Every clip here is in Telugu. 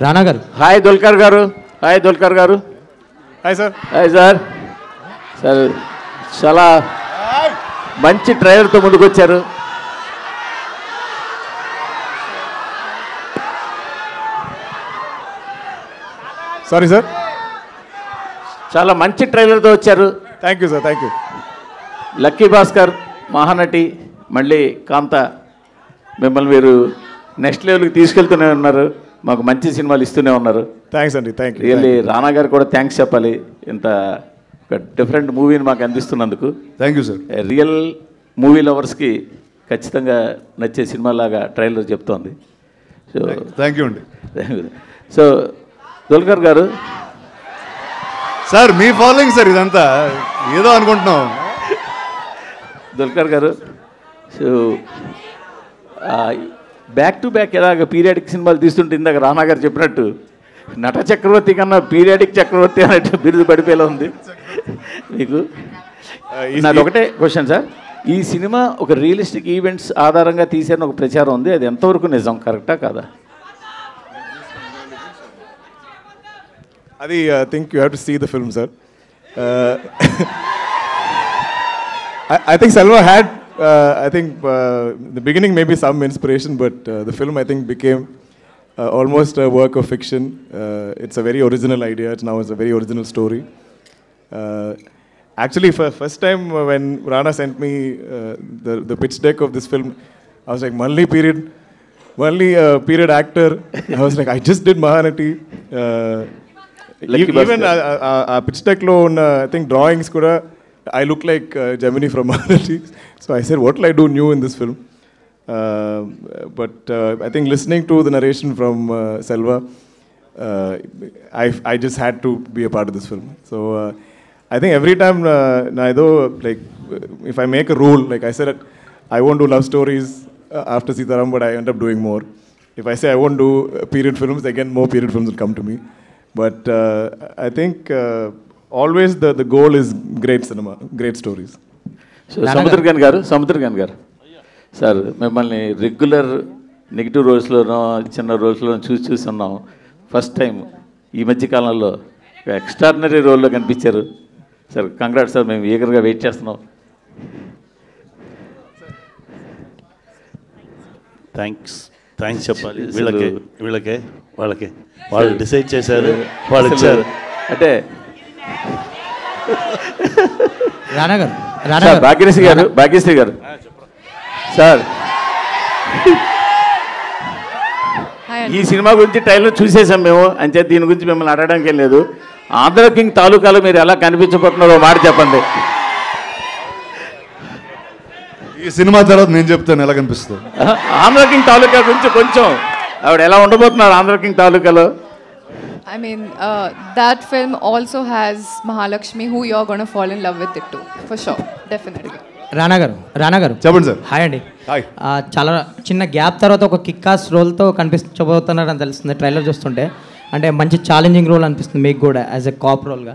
రానా గారు. హాయ్ దుల్కర్ గారు. హాయ్ దుల్కర్ గారు. Hi sir. Hi sir. Sir చాలా మంచి ట్రైలర్తో ముందుకు వచ్చారు. Sorry sir. చాలా మంచి ట్రైలర్తో వచ్చారు. Thank you sir. Thank you. Lucky Bhaskar, Mahanati, మళ్ళీ కాంత, మిమ్మల్ని మీరు నెక్స్ట్ లెవెల్కి తీసుకెళ్తూనే ఉన్నారు. మాకు మంచి సినిమాలు ఇస్తూనే ఉన్నారు. థ్యాంక్స్ అండి. Thank you. రియల్లీ రానా గారు కూడా థ్యాంక్స్ చెప్పాలి, ఇంత ఒక డిఫరెంట్ మూవీని మాకు అందిస్తున్నందుకు. Thank you sir. Real movie లవర్స్కి ఖచ్చితంగా నచ్చే సినిమాలాగా ట్రైలర్ చెప్తోంది. సో థ్యాంక్ యూ అండి. సో దుల్కర్ గారు. సార్ మీ ఫాలోయింగ్ సార్ ఇదంతా ఏదో అనుకుంటున్నాం. దుల్కర్ గారు, సో బ్యాక్ టు బ్యాక్ ఎలాగ పీరియాడిక్ సినిమాలు తీస్తుంటే ఇందాక రానా గారు చెప్పినట్టు నట చక్రవర్తి కన్నా పీరియాడిక్ చక్రవర్తి అన్నట్టు బిరుదు పడిపోయేలా ఉంది మీకు. నాది ఒకటే క్వశ్చన్ సార్, ఈ సినిమా ఒక రియలిస్టిక్ ఈవెంట్స్ ఆధారంగా తీసారని ఒక ప్రచారం ఉంది, అది ఎంతవరకు నిజం, కరెక్టా కాదా? అది I think you have to see the film sir. I think Selva had, I think the beginning maybe some inspiration, but the film I think became almost a work of fiction. It's a very original idea. Now it's a very original story. Actually, for first time when Rana sent me the pitch deck of this film, I was like, Malli period actor. I was like, I just did Mahanati. Even pitch deck lo I think drawings kuda I look like Gemini from Mahanati. So I said, what will I do new in this film? But I think listening to the narration from Selva, I just had to be a part of this film. So I think every time, like if I make a rule, like I said, I won't do love stories after Sitaram, but I end up doing more. If I say I won't do period films, again more period films will come to me. But I think always the goal is great cinema, great stories. So Samuthirakani గారు సార్, మిమ్మల్ని రెగ్యులర్ నెగిటివ్ రోల్స్లోనో చిన్న రోల్స్లోనో చూసి ఉన్నాం. ఫస్ట్ టైం ఈ మధ్య కాలంలో ఎక్స్ట్రాడినరీ రోల్లో కనిపించారు సార్. కంగ్రాట్స్ సార్, మేము ఈగర్గా వెయిట్ చేస్తున్నాం. థ్యాంక్స్ చెప్పాలి వీళ్ళకే వాళ్ళు డిసైడ్ చేశారు, వాళ్ళు ఇచ్చారు. అంటే భాగ్యశ్రీ గారు సార్, ఈ సినిమా గురించి ట్రైలర్ చూసేసాం మేము, అంతే. దీని గురించి మిమ్మల్ని అడగడానికి ఏం లేదు. ఆంధ్ర కింగ్ తాలూకాలో మీరు ఎలా కనిపించబోతున్నారో మాట చెప్పండి. ఈ సినిమా తర్వాత నేను చెప్తాను ఎలా కనిపిస్తుంది. ఆంధ్ర కింగ్ తాలూకా గురించి కొంచెం ఆవిడ ఎలా ఉండబోతున్నారు ఆంధ్ర కింగ్ తాలూకాలో? I mean, that film also has Mahalakshmi, who you're going to fall in love with it too, for sure, definitely. రానా గారు చెప్పండి సార్. హాయ్ అండి. హాయ్. చాలా చిన్న గ్యాప్ తర్వాత ఒక కిక్కాస్ రోల్తో కనిపించబోతున్నారని తెలుస్తుంది ట్రైలర్ చూస్తుంటే. అంటే మంచి ఛాలెంజింగ్ రోల్ అనిపిస్తుంది మీకు కూడా యాజ్ ఎ కాప్ రోల్గా.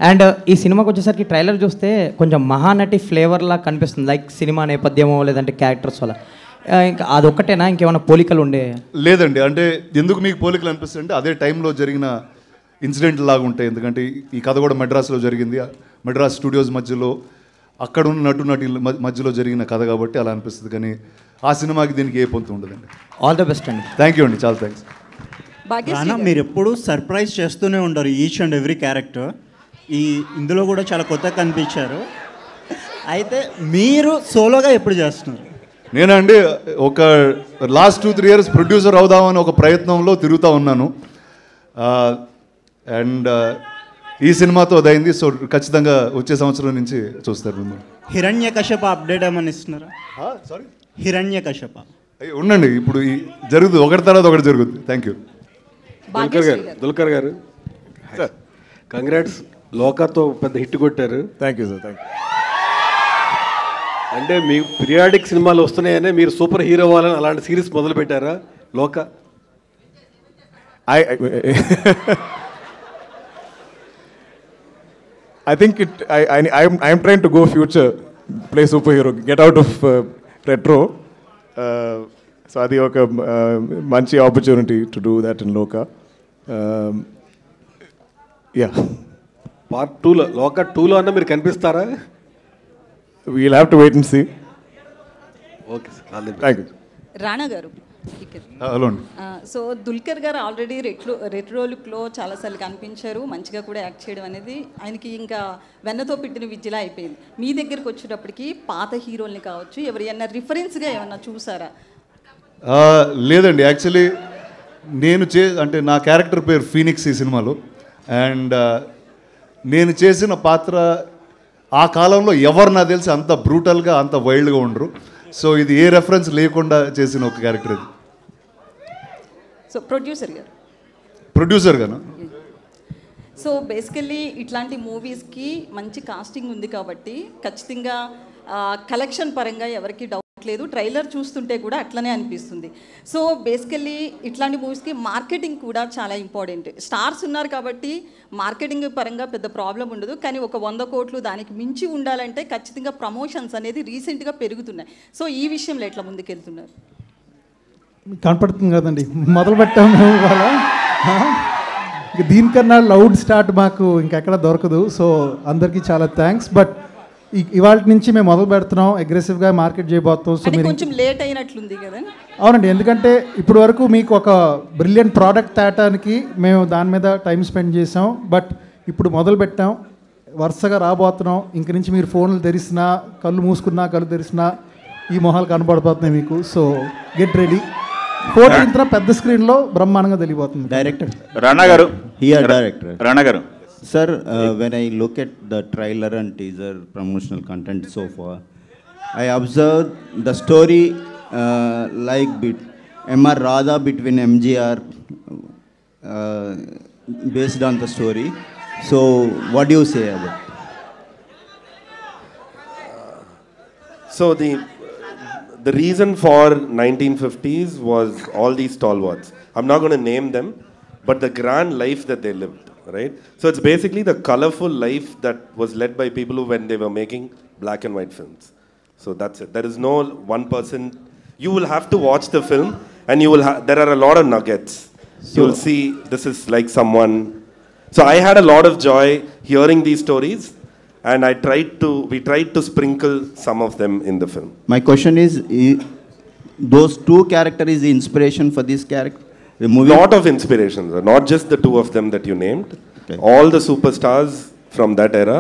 అండ్ ఈ సినిమాకి వచ్చేసరికి ట్రైలర్ చూస్తే కొంచెం మహానటి ఫ్లేవర్లా కనిపిస్తుంది, లైక్ సినిమా నేపథ్యమో లేదంటే క్యారెక్టర్స్ వల్ల. ఇంకా అదొక్కటేనా, ఇంకేమైనా పోలికలు ఉండే? లేదండి, అంటే ఎందుకు మీకు పోలికలు అనిపిస్తుంది అంటే అదే టైంలో జరిగిన ఇన్సిడెంట్ లాగా ఉంటాయి. ఎందుకంటే ఈ కథ కూడా మెడ్రాస్లో జరిగింది, మెడ్రాస్ స్టూడియోస్ మధ్యలో అక్కడ ఉన్న నటి మధ్యలో జరిగిన కథ కాబట్టి అలా అనిపిస్తుంది. కానీ ఆ సినిమాకి దీనికి ఏ పొంతు ఉండదండి. ఆల్ ద బెస్ట్ అండి. థ్యాంక్ యూ అండి, చాలా థ్యాంక్స్. మీరు ఎప్పుడు సర్ప్రైజ్ చేస్తూనే ఉంటారు ఈచ్ అండ్ ఎవ్రీ క్యారెక్టర్. ఇందులో కూడా చాలా కొత్తగా కనిపించారు. అయితే మీరు సోలోగా ఎప్పుడు చేస్తున్నారు? నేనండి ఒక లాస్ట్ 2-3 years ప్రొడ్యూసర్ అవుదామని ఒక ప్రయత్నంలో తిరుగుతూ ఉన్నాను. అండ్ ఈ సినిమాతో అదైంది. సో ఖచ్చితంగా వచ్చే సంవత్సరం నుంచి చూస్తారు. హిరణ్యకశప అప్డేట్ ఏమని ఇస్తున్నారా? సారీ, హిరణ్యకశప ఉండండి, ఇప్పుడు జరుగుతుంది, ఒకటి తర్వాత ఒకటి జరుగుతుంది. Thank you. దుల్కర్ గారు సార్, కంగ్రాట్స్. లోకాతో పెద్ద హిట్ కొట్టారు. Thank you sir. Thank you. అంటే మీ పీరియాడిక్ సినిమాలు వస్తున్నాయనే మీరు సూపర్ హీరో అవ్వాలని అలాంటి సిరీస్ మొదలు పెట్టారా లోక? I think I'm trying to go future, play superhero, get out of retro. So adi oka manchi opportunity to do that in Loka. Yeah. Part 2లో లోక 2లో అన్న మీరు కనిపిస్తారా? We'll have to wait and see. Okay sir. Thank you. Rana గారు Hello. సో దుల్కర్ గారు ఆల్రెడీ రెట్రో లుక్లో చాలాసార్లు కనిపించారు, మంచిగా కూడా యాక్ట్ చేయడం అనేది ఆయనకి ఇంకా వెన్నతో పెట్టిన విద్యలా అయిపోయింది. మీ దగ్గరికి వచ్చేటప్పటికి పాత హీరోల్ని కావచ్చు ఎవరైనా రిఫరెన్స్గా ఏమన్నా చూసారా? లేదండి, యాక్చువల్లీ నేను అంటే నా క్యారెక్టర్ పేరు ఫీనిక్స్ ఈ సినిమాలో. అండ్ నేను చేసిన పాత్ర ఆ కాలంలో ఎవరు నాకు తెలిసి అంత బ్రూటల్గా అంత వైల్డ్గా ఉండరు. సో ఇది ఏ రెఫరెన్స్ లేకుండా చేసిన ఒక క్యారెక్టర్ ఇది. సో ప్రొడ్యూసర్ గాను. సో బేసికల్లీ ఇట్లాంటి మూవీస్కి మంచి కాస్టింగ్ ఉంది కాబట్టి ఖచ్చితంగా కలెక్షన్ పరంగా ఎవరికి డౌట్ లేదు. ట్రైలర్ చూస్తుంటే కూడా అట్లనే అనిపిస్తుంది. సో బేసికల్లీ ఇట్లాంటి మూవీస్కి మార్కెటింగ్ కూడా చాలా ఇంపార్టెంట్. స్టార్స్ ఉన్నారు కాబట్టి మార్కెటింగ్ పరంగా పెద్ద ప్రాబ్లం ఉండదు, కానీ ఒక 100 కోట్లు దానికి మించి ఉండాలంటే ఖచ్చితంగా ప్రమోషన్స్ అనేది రీసెంట్గా పెరుగుతున్నాయి. సో ఈ విషయంలో ఎట్లా ముందుకెళ్తున్నారు? కనపడుతుంది కదండి, మొదలు పెట్టాము ఇవాళ. దీనికన్నా లౌడ్ స్టార్ట్ మాకు ఇంకెక్కడ దొరకదు. సో అందరికీ చాలా థ్యాంక్స్. బట్ ఇవాళ నుంచి మేము మొదలు పెడుతున్నాం, అగ్రెసివ్గా మార్కెట్ చేయబోతాం. సో మీరు కొంచెం లేట్ అయినట్లుంది కదా? అవునండి, ఎందుకంటే ఇప్పటి వరకు మీకు ఒక బ్రిలియంట్ ప్రోడక్ట్ తేటానికి మేము దాని మీద టైం స్పెండ్ చేసాం. బట్ ఇప్పుడు మొదలు పెట్టాం, వరుసగా రాబోతున్నాం. ఇంక నుంచి మీరు ఫోన్లు తెరిసినా, కళ్ళు మూసుకున్నా, కళ్ళు తెరిసినా ఈ మొహాలు కనపడిపోతున్నాయి మీకు. So get ready. 14th పెద్ద స్క్రీన్లో బ్రహ్మాండంగా తెలియబోతుంది. డైరెక్టర్ రాణా గారు. రాణా గారు. Sir, when I look at the trailer and teaser promotional content so far, I observed the story like M.R. Radha between MGR based on the story. So, what do you say about it? So the reason for 1950s was all these stalwarts. I'm not going to name them, but the grand life that they lived. Right? So it's basically the colorful life that was led by people who, when they were making black and white films. So that's it. There is no one person. You will have to watch the film, and you will. There are a lot of nuggets. You will see this is like someone. So I had a lot of joy hearing these stories, and we tried to sprinkle some of them in the film. My question is, those two characters is the inspiration for this character? Lot of inspirations, not just the two of them that you named. Okay. All the superstars from that era,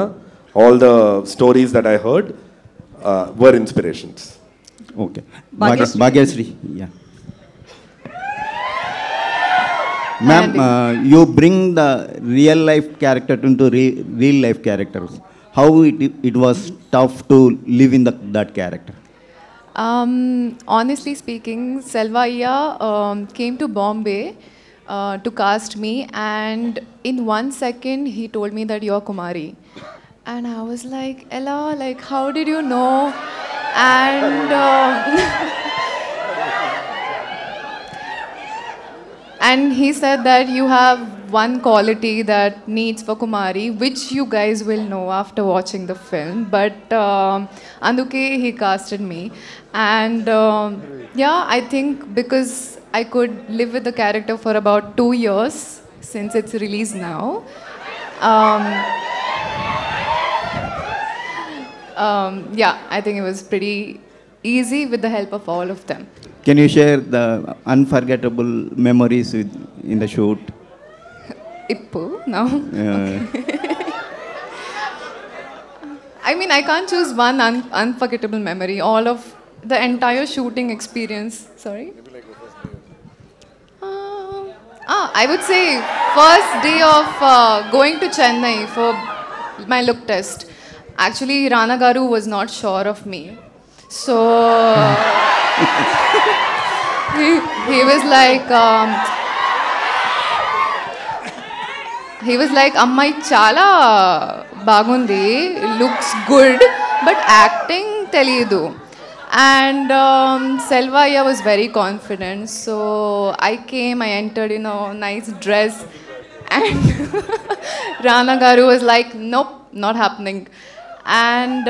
all the stories that I heard were inspirations. Okay. Bhagyasri. Yeah. Ma'am, you bring the real life character into real life characters. How it was tough to live in that character? Honestly speaking, Selvaiya came to Bombay to cast me, and in 1 second he told me that you're Kumari, and I was like, Ella, like how did you know? And and he said that you have one quality that needs for Kumari, which you guys will know after watching the film. But Anduke, he casted me. And yeah, I think because I could live with the character for about 2 years since it's released now. Yeah, I think it was pretty easy with the help of all of them. Can you share the unforgettable memories in the shoot? Ippu, no? I mean, I can't choose one unforgettable memory. All of the entire shooting experience. Sorry? I would say first day of going to Chennai for my look test. Actually, Rana Garu was not sure of me. So he was like, Ammai chala bagundi, looks good, but acting teliyadu. And Selvaiya was very confident. So I came, I entered in a nice dress, and Rana Garu was like, nope, not happening. And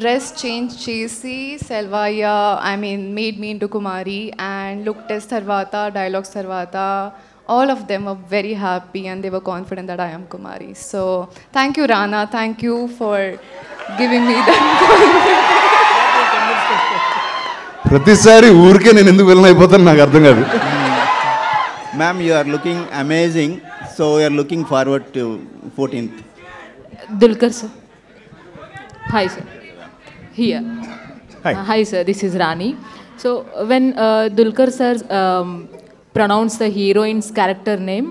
dress change chesi, Selvaiya, I mean, made me into Kumari, and look test tarvata, dialogues tarvata, all of them were very happy and they were confident that I am Kumari. So thank you, Rana. Thank you for giving me that confidence. ప్రతిసారి ఊరికే నేను ఎందుకు విలన్ అయిపోతాను నాకు అర్థం కాదు. Ma'am, you are looking amazing. So we are looking forward to 14th. Dulquer sir. Hi sir. Here. Hi sir, this is Rani. So when Dulquer sir pronounced the heroine's character name,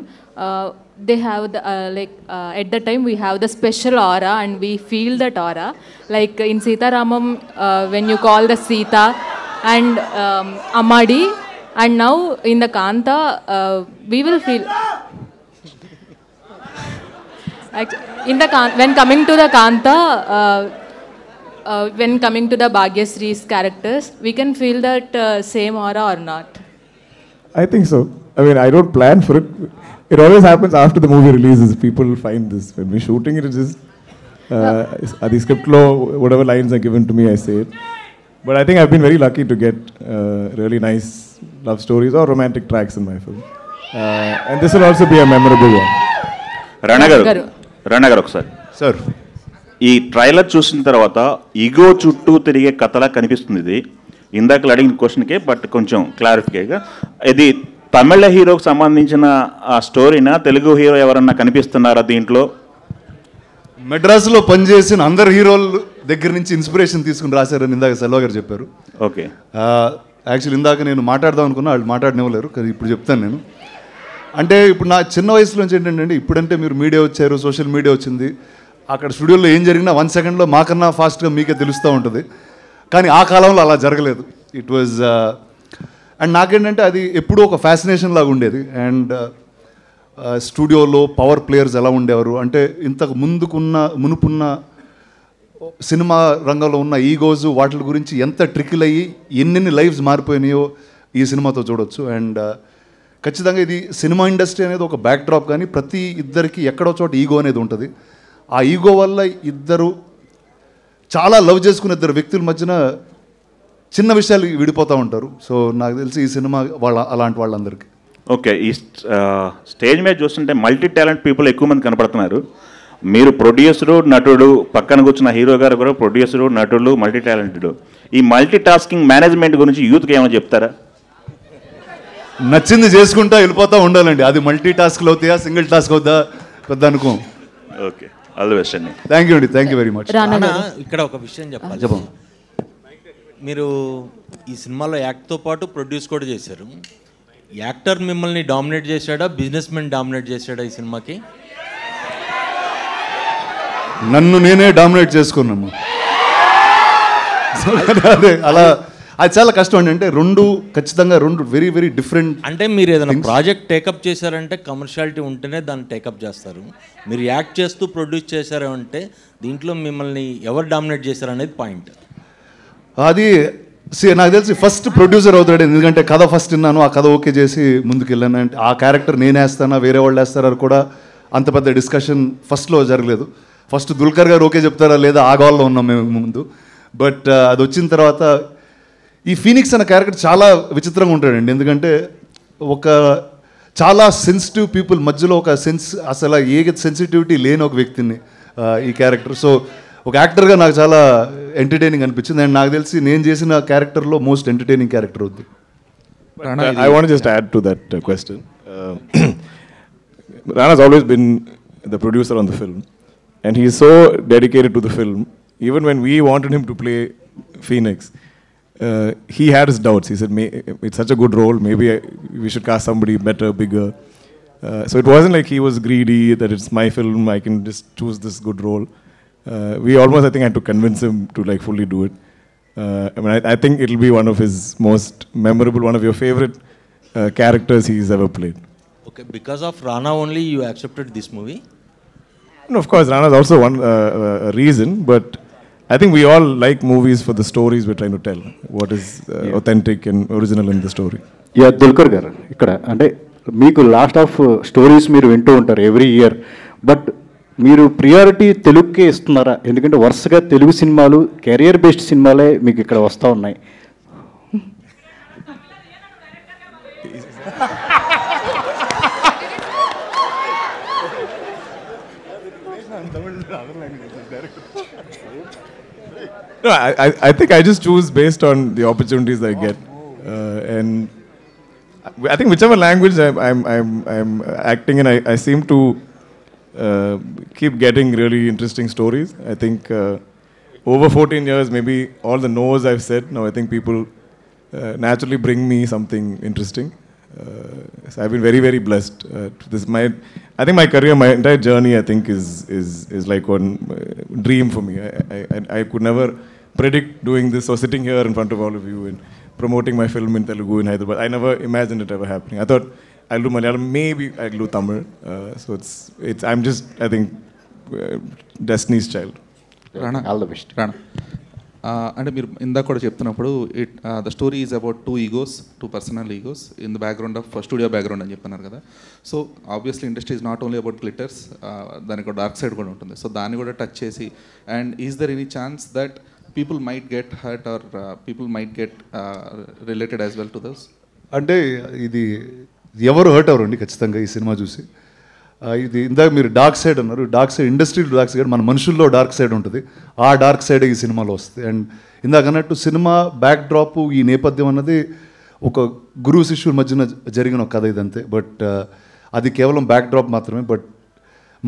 they have the at the time we have the special aura and we feel that aura. Like in Sita Ramam, when you call the Sita and Amadi, and now in the Kanta, we will feel. In the when coming to the Kanta, when coming to the Bhagyasree's characters, we can feel that same aura or not? I think so. I mean, I don't plan for it. It always happens after the movie releases. People find this. When we're shooting it, it's just the script law, whatever lines are given to me, I say it. But I think I've been very lucky to get really nice love stories or romantic tracks in my film. And this will also be a memorable one. Rana garu ఒకసారి. సార్, ఈ ట్రైలర్ చూసిన తర్వాత ఈగో చుట్టూ తిరిగే కథలా కనిపిస్తుంది ఇది. ఇందాక అడిగిన క్వశ్చన్కే బట్ కొంచెం క్లారిఫికేగా, ఇది తమిళ హీరోకి సంబంధించిన ఆ స్టోరీనా, తెలుగు హీరో ఎవరన్నా కనిపిస్తున్నారా దీంట్లో? మెడ్రాస్లో పనిచేసిన అందరు హీరోల దగ్గర నుంచి ఇన్స్పిరేషన్ తీసుకుని రాశారని ఇందాక సెల్వ గారు చెప్పారు. ఓకే. యాక్చువల్లీ ఇందాక నేను మాట్లాడదాం అనుకున్నా, వాళ్ళు మాట్లాడనివ్వలేరు, కానీ ఇప్పుడు చెప్తాను నేను. అంటే ఇప్పుడు నా చిన్న వయసులోంచి ఏంటంటే, ఇప్పుడంటే మీరు మీడియా వచ్చారు, సోషల్ మీడియా వచ్చింది, అక్కడ స్టూడియోలో ఏం జరిగినా 1 సెకండ్లో మాకన్నా ఫాస్ట్గా మీకే తెలుస్తూ ఉంటుంది. కానీ ఆ కాలంలో అలా జరగలేదు. ఇట్ వాజ్ అండ్ నాకేంటంటే అది ఎప్పుడూ ఒక ఫ్యాసినేషన్ లాగా ఉండేది. అండ్ స్టూడియోలో పవర్ ప్లేయర్స్ ఎలా ఉండేవారు అంటే, ఇంతకు మునుపున్న సినిమా రంగంలో ఉన్న ఈగోస్ వాటి గురించి ఎంత ట్రికిల్ అయ్యి ఎన్నెన్ని లైఫ్స్ మారిపోయినాయో ఈ సినిమాతో చూడొచ్చు. అండ్ ఖచ్చితంగా ఇది సినిమా ఇండస్ట్రీ అనేది ఒక బ్యాక్ డ్రాప్, కానీ ప్రతి ఇద్దరికి ఎక్కడో చోట ఈగో అనేది ఉంటుంది. ఆ ఈగో వల్ల ఇద్దరు చాలా లవ్ చేసుకున్న ఇద్దరు వ్యక్తుల మధ్యన చిన్న విషయాలు విడిపోతూ ఉంటారు. సో నాకు తెలిసి ఈ సినిమా అలాంటి వాళ్ళందరికీ. ఓకే. ఈ స్టేజ్ మీద చూస్తుంటే మల్టీ టాలెంట్ పీపుల్ ఎక్కువ మంది కనపడుతున్నారు. మీరు ప్రొడ్యూసరు, నటుడు, పక్కన కూర్చున్న హీరో గారు కూడా ప్రొడ్యూసరు, నటుడు, మల్టీ టాలెంటెడ్. ఈ మల్టీ టాస్కింగ్ మేనేజ్మెంట్ గురించి యూత్కి ఏమైనా చెప్తారా? నచ్చింది చేసుకుంటా వెళ్ళిపోతూ ఉండాలండి. అది మల్టీ టాస్క్లు అవుతాయా, సింగిల్ టాస్క్ అవుతా పెద్ద అనుకో. ఓకే, ఆల్ ది బెస్ట్ అండి. థ్యాంక్ యూ అండి, థ్యాంక్ యూ వెరీ మచ్. ఇక్కడ ఒక విషయం చెప్పాలి. మీరు ఈ సినిమాలో యాక్ట్తో పాటు ప్రొడ్యూస్ కూడా చేశారు. యాక్టర్ మిమ్మల్ని డామినేట్ చేశాడా, బిజినెస్ మెన్ డామినేట్ చేశాడా ఈ సినిమాకి? నన్ను నేనే డామినేట్ చేసుకున్నాము. అదే అలా అది చాలా కష్టం అండి. అంటే ఖచ్చితంగా రెండు వెరీ వెరీ డిఫరెంట్. అంటే మీరు ఏదైనా ప్రాజెక్ట్ టేకప్ చేశారంటే కమర్షియాలిటీ ఉంటేనే దాన్ని టేకప్ చేస్తారు. మీరు యాక్ట్ చేస్తూ ప్రొడ్యూస్ చేశారు అంటే దీంట్లో మిమ్మల్ని ఎవరు డామినేట్ చేశారు అనేది పాయింట్. అది నాకు తెలిసి ఫస్ట్ ప్రొడ్యూసర్ అవుతాడు, ఎందుకంటే కథ ఫస్ట్ విన్నాను, ఆ కథ ఓకే చేసి ముందుకు వెళ్ళాను. అంటే ఆ క్యారెక్టర్ నేను వేస్తానా వేరే వాళ్ళు వేస్తారా కూడా అంత పెద్ద డిస్కషన్ ఫస్ట్లో జరగలేదు. ఫస్ట్ దుల్కర్ గారు ఓకే చెప్తారా లేదా ఆ గోల్లో ఉన్నాం మేము ముందు. బట్ అది వచ్చిన తర్వాత ఈ ఫీనిక్స్ అనే క్యారెక్టర్ చాలా విచిత్రంగా ఉంటాడండి. ఎందుకంటే ఒక చాలా సెన్సిటివ్ పీపుల్ మధ్యలో ఒక అసలు ఏ సెన్సిటివిటీ లేని ఒక వ్యక్తిని ఈ క్యారెక్టర్. సో ఒక యాక్టర్గా నాకు చాలా ఎంటర్టైనింగ్ అనిపించింది. అండ్ నాకు తెలిసి నేను చేసిన క్యారెక్టర్లో మోస్ట్ ఎంటర్టైనింగ్ క్యారెక్టర్ అవుద్ది. I want to just add to that question. Rana's always been the producer on the film, and he is so dedicated to the film. Even when we wanted him to play Phoenix, he had his doubts. He said, it's such a good role, maybe we should cast somebody better, bigger. So it wasn't like he was greedy, that it's my film, I can just choose this good role. We almost, I think, had to convince him to like fully do it. I think it'll be one of his most memorable, one of your favorite characters he's ever played. Okay, because of Rana only you accepted this movie? No, of course, Rana is also one reason, but I think we all like movies for the stories we're trying to tell. What is authentic and original in the story. Yeah, Dulquer garu ikkada ante meeku last of stories మీరు వింటూ ఉంటారు ఎవ్రీ ఇయర్, బట్ మీరు ప్రియారిటీ తెలుగుకే ఇస్తున్నారా? ఎందుకంటే వరుసగా తెలుగు సినిమాలు కెరియర్ బేస్డ్ సినిమాలే మీకు ఇక్కడ వస్తూ ఉన్నాయి. No, I think I just choose based on the opportunities I get, and I think whichever language I'm acting in, I seem to keep getting really interesting stories. I think over 14 years, maybe all the no's I've said, now I think people naturally bring me something interesting. So I've been very, very blessed. I think my career, my entire journey, I think is like one dream for me. I could never predict doing this or sitting here in front of all of you and promoting my film in Telugu in Hyderabad. I never imagined it ever happening. I thought I'll do Malayalam, maybe I'll do Tamil. So I'm just, I think, Destiny's child. Rana, all the best. Rana. అంటే మీరు ఇందాక కూడా చెప్తున్నప్పుడు the story is about too personal egos in the background of studio background అని చెప్తున్నారు కదా. So obviously industry is not only about glitters, దానికి ఒక డార్క్ సైడ్ కూడా ఉంటుంది. సో దాన్ని కూడా టచ్ చేసి, and is there any chance that people might get hurt or people might get related as well to those? అంటే ఇది ఎవరు హర్ట్ అవ్వరండి ఖచ్చితంగా ఈ సినిమా చూసి. ఇది ఇందాక మీరు డార్క్ సైడ్ అన్నారు, dark side industry dark side, మన మనుషుల్లో డార్క్ సైడ్ ఉంటుంది. ఆ డార్క్ సైడ్ ఈ సినిమాలో వస్తుంది. అండ్ ఇందాక అన్నట్టు సినిమా బ్యాక్ డ్రాప్, ఈ నేపథ్యం అన్నది ఒక గురువు శిష్యుల మధ్యన జరిగిన ఒక కథ ఇదంతే. బట్ అది కేవలం బ్యాక్ డ్రాప్ మాత్రమే. బట్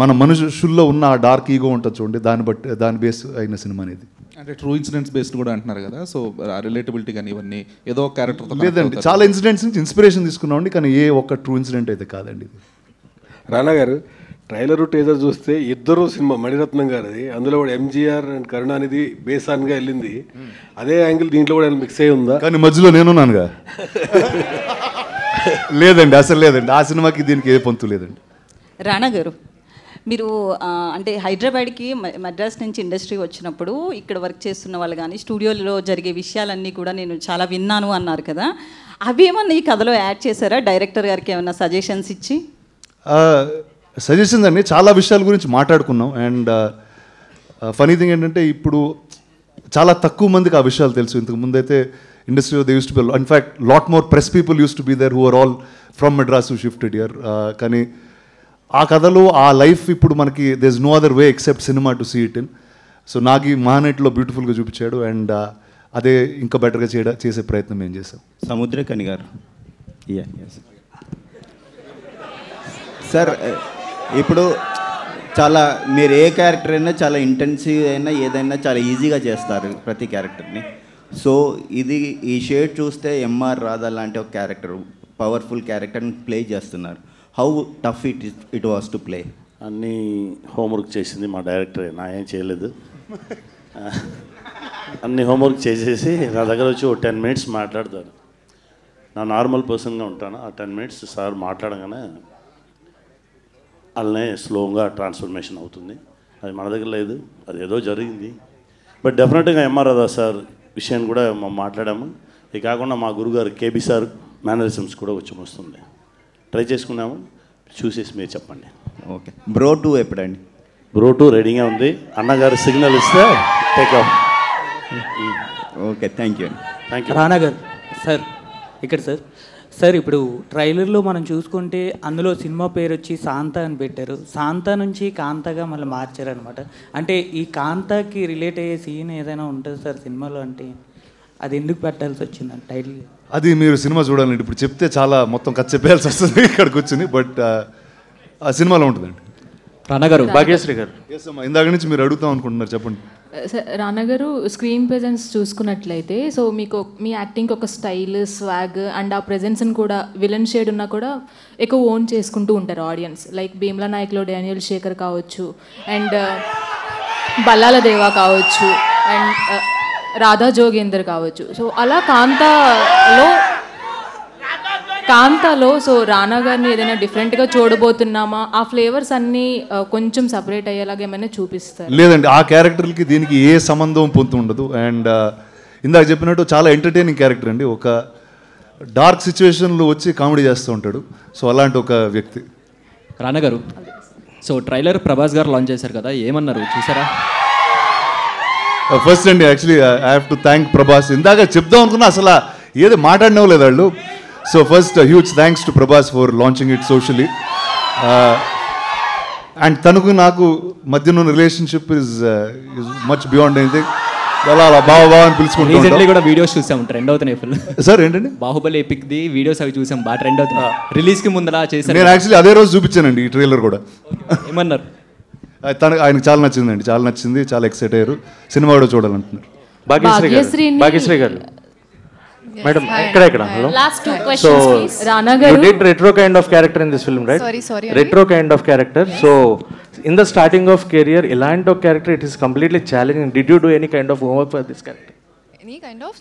మన మనుషుల్లో ఉన్న ఆ డార్క్ ఈగో ఉంటుంది చూడండి, దాని బేస్ అయిన సినిమా అనేది. అంటే ట్రూ ఇన్సిడెంట్స్ బేస్డ్ కూడా అంటున్నారు కదా, సో రిలేటబిలిటీ కానీ ఇవన్నీ ఏదో క్యారెక్టర్ లేదండి. చాలా ఇన్సిడెంట్స్ నుంచి ఇన్స్పిరేషన్ తీసుకున్నామండి, కానీ ఏ ఒక్క ట్రూ ఇన్సిడెంట్ అయితే కాదండి ఇది. రానా గారు, ట్రైలర్ టీజర్ చూస్తే ఇద్దరు సినిమా మణిరత్నం గారిది, అందులో కూడా ఎంజీఆర్ అండ్ కరుణానిధి బేసాన్గా వెళ్ళింది. అదే యాంగిల్ దీంట్లో కూడా మిక్స్ అయి ఉందా? కానీ మధ్యలో నేనున్నానుగా. లేదండి, అసలు లేదండి. ఆ సినిమాకి దీనికి ఏ పొంతు లేదండి. రానా గారు, మీరు అంటే హైదరాబాద్కి మద్రాస్ నుంచి ఇండస్ట్రీ వచ్చినప్పుడు ఇక్కడ వర్క్ చేస్తున్న వాళ్ళు కానీ స్టూడియోలో జరిగే విషయాలన్నీ కూడా నేను చాలా విన్నాను అన్నారు కదా, అవి ఏమన్నా ఈ కథలో యాడ్ చేశారా? డైరెక్టర్ గారికి ఏమన్నా సజెషన్స్ ఇచ్చి? సజెషన్స్ అండి, చాలా విషయాల గురించి మాట్లాడుకున్నాం. అండ్ ఫనీ థింగ్ ఏంటంటే ఇప్పుడు చాలా తక్కువ మందికి ఆ విషయాలు తెలుసు. ఇంతకు ముందైతే ఇండస్ట్రీలో they used to be, in fact lot more press people used to be there who are all from Madras who shifted here. కానీ ఆ కథలో ఆ లైఫ్ ఇప్పుడు మనకి there is no other way except cinema to see it in. So నాకు ఈ మహానటిలో బ్యూటిఫుల్గా చూపించాడు. అండ్ అదే ఇంకా బెటర్గా చేసే ప్రయత్నం మేము చేసాం. సముద్రకని గారు, సార్ ఇప్పుడు చాలా మీరు ఏ క్యారెక్టర్ అయినా చాలా ఇంటెన్సివ్ అయినా ఏదైనా చాలా ఈజీగా చేస్తారు ప్రతి క్యారెక్టర్ని. సో ఈ షేడ్ చూస్తే ఎంఆర్ రాధా లాంటి ఒక క్యారెక్టర్, పవర్ఫుల్ క్యారెక్టర్ని ప్లే చేస్తున్నారు. How tough it was to play? అన్నీ హోంవర్క్ చేసింది మా డైరెక్టరే, నా ఏం చేయలేదు. అన్ని హోంవర్క్ చేసేసి నా దగ్గర వచ్చి ఒక 10 minutes మాట్లాడతారు. నా నార్మల్ పర్సన్గా ఉంటాను. ఆ 10 minutes సార్ మాట్లాడగానే అలానే స్లోగా ట్రాన్స్ఫర్మేషన్ అవుతుంది. అది మన దగ్గర లేదు, అది ఏదో జరిగింది. బట్ డెఫినెట్గా ఎంఆర్ రాధా సార్ విషయాన్ని కూడా మాట్లాడాము. ఇది కాకుండా మా గురుగారు కేబీ సార్ మేనరిజమ్స్ కూడా వచ్చి వస్తుంది, ట్రై చేసుకున్నాము. చూసేసి మీరు చెప్పండి. ఓకే. బ్రో 2 ఎప్పుడండి? బ్రో 2 రెడీగా ఉంది. అన్నగారు సిగ్నల్ ఇస్తే take off. Okay, thank you. Thank you. రానా గారు సార్, ఇక్కడ సార్ ఇప్పుడు ట్రైలర్లో మనం చూసుకుంటే అందులో సినిమా పేరు వచ్చి శాంత అని పెట్టారు. శాంత నుంచి కాంతగా మళ్ళీ మార్చారనమాట. అంటే ఈ కాంతకి రిలేట్ అయ్యే సీన్ ఏదైనా ఉంటుంది సార్ సినిమాలో, అంటే అది ఎందుకు పెట్టాల్సి వచ్చిందండి టైటిల్? అది మీరు సినిమా చూడాలండి. ఇప్పుడు చెప్తే చాలా మొత్తం కథ చెప్పేయాల్సి వస్తుంది ఇక్కడ కూర్చుని. బట్ ఆ సినిమాలో ఉంటుందండి. రానా గారు, భాగ్యశ్రీ గారు, ఇందాక నుంచి మీరు అడుగుతాం అనుకుంటున్నారు, చెప్పండి. రానా గారు, స్క్రీన్ ప్రెజెన్స్ చూసుకున్నట్లయితే సో మీకు మీ యాక్టింగ్ ఒక స్టైల్, స్వాగ్ అండ్ ఆ ప్రెజెన్స్ని కూడా విలన్ షేడ్ ఉన్నా కూడా ఎక్కువ ఓన్ చేసుకుంటూ ఉంటారు ఆడియన్స్. లైక్ భీమ్లా నాయక్లో డానియల్ శేఖర్ కావచ్చు, అండ్ బల్లాల దేవా కావచ్చు, అండ్ రాధా జోగేందర్ కావచ్చు. సో అలా కాంతాలో సో రానా గారిని ఏదైనా డిఫరెంట్గా చూడబోతున్నామా? ఆ ఫ్లేవర్స్ అన్నీ కొంచెం సపరేట్ అయ్యేలాగా ఏమైనా చూపిస్తారు? లేదండి, ఆ క్యారెక్టర్కి దీనికి ఏ సంబంధం పొందు ఉండదు. అండ్ ఇందాక చెప్పినట్టు చాలా ఎంటర్టైనింగ్ క్యారెక్టర్ అండి. ఒక డార్క్ సిచ్యువేషన్లో వచ్చి కామెడీ చేస్తూ ఉంటాడు. సో అలాంటి ఒక వ్యక్తి. రానా గారు, సో ట్రైలర్ ప్రభాస్ గారు లాంచ్ చేశారు కదా, ఏమన్నారు చూసారా? ఫస్ట్ అండి, actually I have to thank Prabhas. ఇందాక చెప్దాం అనుకున్నా, అసలు ఏది మాట్లాడినవ్వలేదు వాళ్ళు. So first, huge thanks to Prabhas for launching it socially. And తనకు నాకు మధ్యన relationship is much beyond anything. అలా బాబా అని పిలుచుకుంటూ రీసెంట్లీ కూడా వీడియోస్ చూసాం, ట్రెండ్ అవుతున్నాయి ఫుల్. సార్ ఏంటండి బాహుబలి ఎపిక్ ది వీడియోస్ అవి చూసాం, బాగా ట్రెండ్ అవుతున్నాయి. రిలీజ్ కి ముందర చేశారు. నేను యాక్చువల్లీ అదే రోజు చూపించానండి ఈ ట్రైలర్ కూడా. ఏమన్నారు? ఆయనకు చాలా నచ్చిందండి, చాలా నచ్చింది, చాలా ఎక్సైట్ అయ్యారు. సినిమా కూడా చూడాలంటున్నారు. భాగ్యశ్రీ గారు మేడం ఇక్కడ hello. Last two questions, please. Rana garu, you did retro kind of character in this film, right? Sorry. Retro kind of character. So in the starting of career, elanto character, it is completely challenging. Did you do any kind of homework for this character?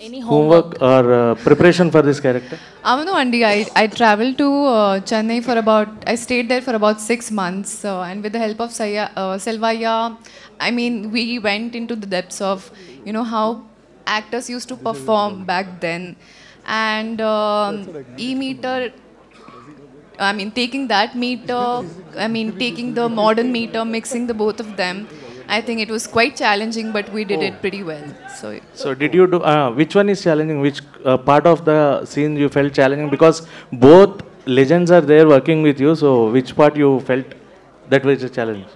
Any homework or preparation for this character? Avunu andi, I traveled to Chennai I stayed there for about 6 months, and with the help of Selvaya, I mean, we went into the depths of, how actors used to perform back then, and e-meter, taking that meter, taking the modern meter, mixing the both of them, I think it was quite challenging, but we did it pretty well. So did you do, which one is challenging, which part of the scene you felt challenging, because both legends are there working with you, so which part you felt that was a challenge?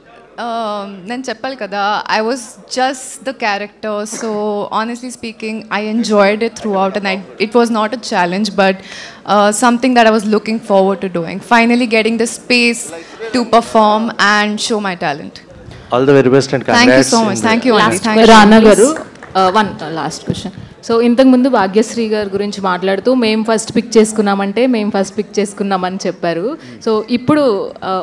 నేను చెప్పాలి కదా, I was just the character, so honestly speaking, I enjoyed it throughout, and it was not a challenge, but something that I was looking forward to doing. Finally getting the space to perform and show my talent. All the very best and congrats. Thank you so much. Thank you. Rana garu, one last question. So ఇంతకు ముందు భాగ్యశ్రీ గారి గురించి మాట్లాడుతూ మేము ఫస్ట్ పిక్ చేసుకున్నామని చెప్పారు. సో ఇప్పుడు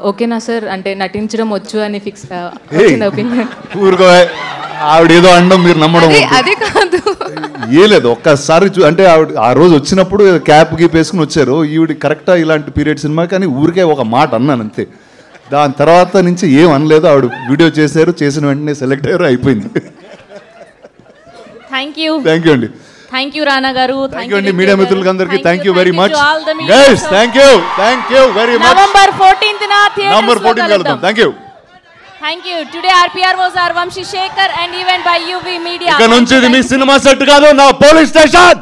ఓకేనా సార్, అంటే నటించడం వచ్చు అని ఫిక్స్ వచ్చింది ఒపీనియన్? ఆవిడ ఏదో అనడం మీరు నమ్మడం అదే కాదు, ఏ లేదు. ఒక్కసారి అంటే ఆవిడ ఆ రోజు వచ్చినప్పుడు క్యాప్ గీప్ వేసుకుని వచ్చారు. ఈవిడ కరెక్టా ఇలాంటి పీరియడ్ సినిమా, కానీ ఊరికే ఒక మాట అన్నాను అంతే. దాని తర్వాత నుంచి ఏం అనలేదు. ఆవిడ వీడియో చేశారు, చేసిన వెంటనే సెలెక్ట్ అయ్యారు, అయిపోయింది. థ్యాంక్ యూ అండి. థ్యాంక్ యూ రానా గారు. థ్యాంక్ యూ అండి మీడియా మిత్రులందరికీ. Thank you very much guys. Thank you very much. November 14th November 14th కలుద్దాం. Thank you. Thank you. Today RPR was our Vamshi Shekhar and event by UV Media. ఇక నుంచి ఇది మీ సినిమా సెట్ కాదు, నా పోలీస్ స్టేషన్.